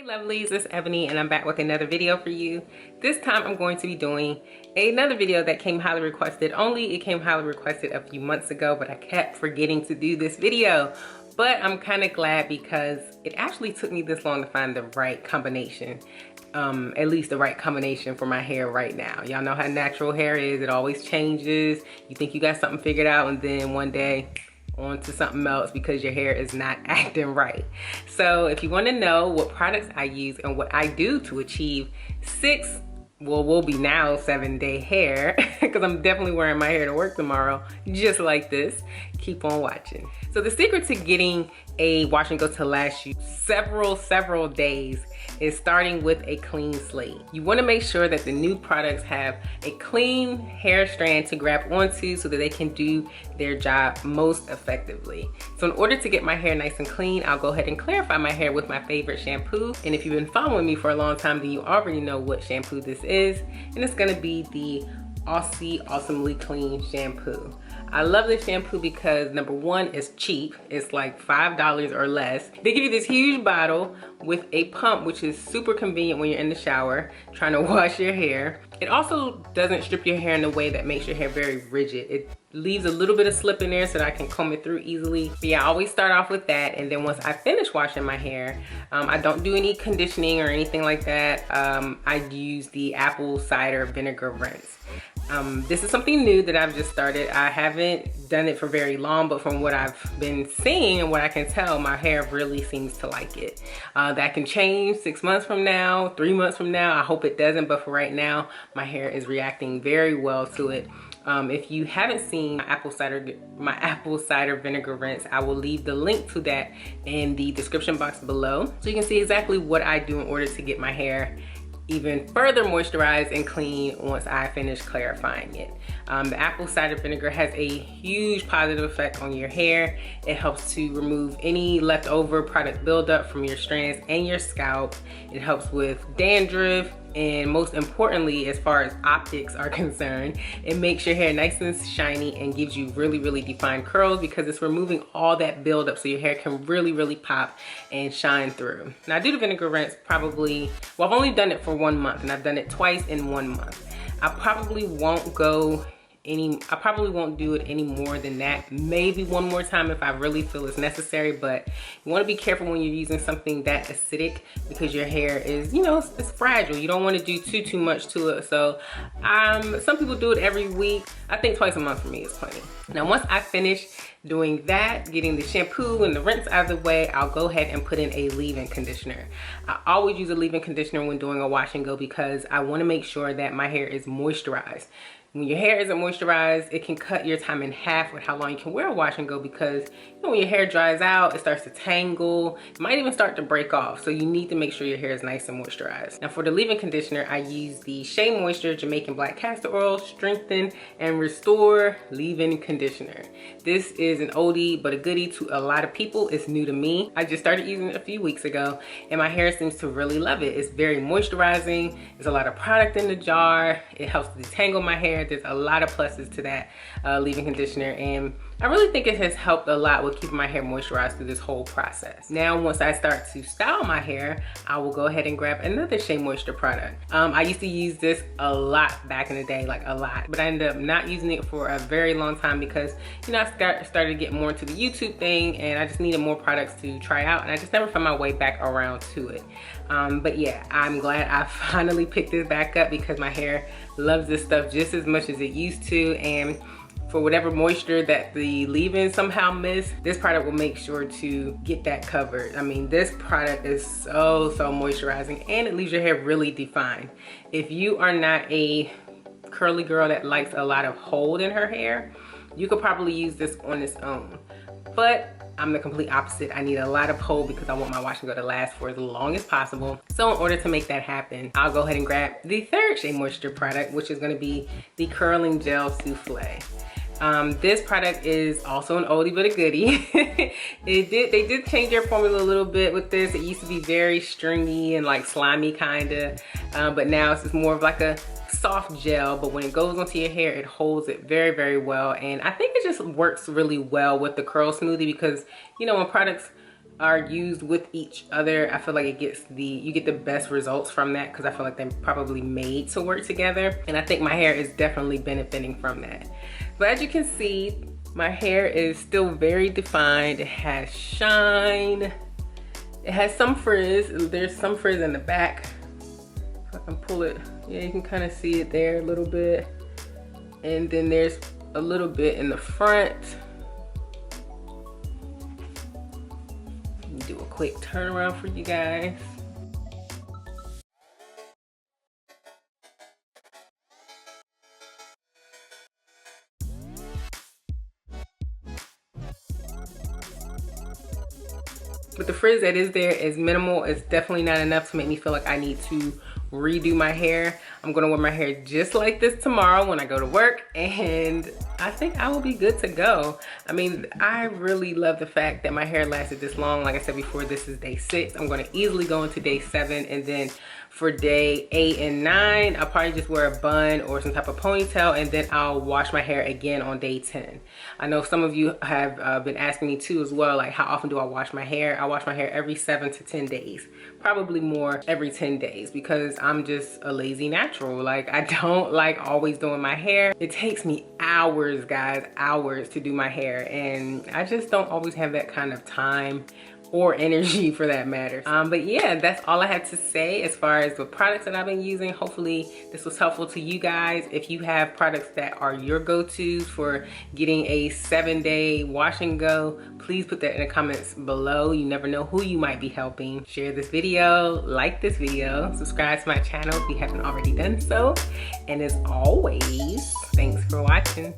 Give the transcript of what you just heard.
Hey lovelies, it's Ebony and I'm back with another video for you. This time I'm going to be doing another video that came highly requested. It came highly requested a few months ago, but I kept forgetting to do this video. But I'm kind of glad because it actually took me this long to find the right combination. At least the right combination for my hair right now. Y'all know how natural hair is, it always changes. You think you got something figured out and then one day on to something else because your hair is not acting right. So if you want to know what products I use and what I do to achieve will be now 7-day hair, because I'm definitely wearing my hair to work tomorrow just like this, keep on watching. So the secret to getting a wash and go to last you several days is starting with a clean slate. You want to make sure that the new products have a clean hair strand to grab onto so that they can do their job most effectively. So in order to get my hair nice and clean, I'll go ahead and clarify my hair with my favorite shampoo. And if you've been following me for a long time, then you already know what shampoo this is. And it's gonna be the Aussie Awesomely Clean shampoo. I love this shampoo because number one, it's cheap. It's like $5 or less. They give you this huge bottle with a pump, which is super convenient when you're in the shower trying to wash your hair. It also doesn't strip your hair in a way that makes your hair very rigid. It leaves a little bit of slip in there so that I can comb it through easily. But yeah, I always start off with that, and then once I finish washing my hair, I don't do any conditioning or anything like that. I use the apple cider vinegar rinse. This is something new that I've just started. I haven't done it for very long, but from what I've been seeing and what I can tell, my hair really seems to like it. That can change 6 months from now, 3 months from now. I hope it doesn't, but for right now, my hair is reacting very well to it. If you haven't seen my apple cider vinegar rinse, I will leave the link to that in the description box below, so you can see exactly what I do in order to get my hair even further moisturized and clean once I finish clarifying it. The apple cider vinegar has a huge positive effect on your hair. It helps to remove any leftover product buildup from your strands and your scalp. It helps with dandruff, and most importantly, as far as optics are concerned, it makes your hair nice and shiny and gives you really defined curls because it's removing all that buildup so your hair can really pop and shine through. Now I do the vinegar rinse probably, well, I've only done it for 1 month and I've done it twice in 1 month. I probably won't do it any more than that. Maybe one more time if I really feel it's necessary, but you want to be careful when you're using something that acidic because your hair is, you know, it's fragile. You don't want to do too much to it. So some people do it every week. I think twice a month for me is plenty. Now once I finish doing that, getting the shampoo and the rinse out of the way, I'll go ahead and put in a leave-in conditioner. I always use a leave-in conditioner when doing a wash and go because I want to make sure that my hair is moisturized. When your hair isn't moisturized, it can cut your time in half with how long you can wear a wash and go because, you know, when your hair dries out, it starts to tangle. It might even start to break off. So you need to make sure your hair is nice and moisturized. Now for the leave-in conditioner, I use the Shea Moisture Jamaican Black Castor Oil Strengthen and Restore Leave-In Conditioner. This is an oldie but a goodie to a lot of people. It's new to me. I just started using it a few weeks ago and my hair seems to really love it. It's very moisturizing. There's a lot of product in the jar. It helps detangle my hair. There's a lot of pluses to that leave-in conditioner, and I really think it has helped a lot with keeping my hair moisturized through this whole process. Now once I start to style my hair, I will go ahead and grab another Shea Moisture product. I used to use this a lot back in the day, like a lot, but I ended up not using it for a very long time because, you know, I started to get more into the YouTube thing and I just needed more products to try out, and I just never found my way back around to it. But yeah, I'm glad I finally picked this back up because my hair loves this stuff just as much as it used to, and for whatever moisture that the leave-in somehow missed, this product will make sure to get that covered. I mean, this product is so moisturizing and it leaves your hair really defined. If you are not a curly girl that likes a lot of hold in her hair, you could probably use this on its own. But I'm the complete opposite. I need a lot of hold because I want my wash and go to last for as long as possible. So in order to make that happen, I'll go ahead and grab the third Shea Moisture product, which is going to be the Curling Gel Souffle. This product is also an oldie but a goodie. They did change their formula a little bit with this. It used to be very stringy and like slimy kinda, but now it's just more of like a soft gel, but when it goes onto your hair, it holds it very well. And I think it just works really well with the curl smoothie because, you know, when products are used with each other, I feel like you get the best results from that, because I feel like they're probably made to work together, and I think my hair is definitely benefiting from that. But as you can see, my hair is still very defined. It has shine. It has some frizz. There's some frizz in the back. If I can pull it, yeah, you can kind of see it there a little bit. And then there's a little bit in the front. Do a quick turnaround for you guys. But the frizz that is there is minimal. It's definitely not enough to make me feel like I need to redo my hair. I'm gonna wear my hair just like this tomorrow when I go to work, and I think I will be good to go. I mean, I really love the fact that my hair lasted this long. Like I said before, this is day 6. I'm gonna easily go into day 7, and then for day 8 and 9, I'll probably just wear a bun or some type of ponytail, and then I'll wash my hair again on day 10. I know some of you have been asking me too as well, like how often do I wash my hair? I wash my hair every 7 to 10 days, probably more every 10 days, because I'm just a lazy natural. Like, I don't like always doing my hair. It takes me hours, guys, hours to do my hair, and I just don't always have that kind of time or energy for that matter. But yeah, that's all I had to say as far as the products that I've been using. Hopefully this was helpful to you guys. If you have products that are your go-tos for getting a 7-day wash and go, please put that in the comments below. You never know who you might be helping. Share this video, like this video, subscribe to my channel if you haven't already done so. And as always, thanks for watching.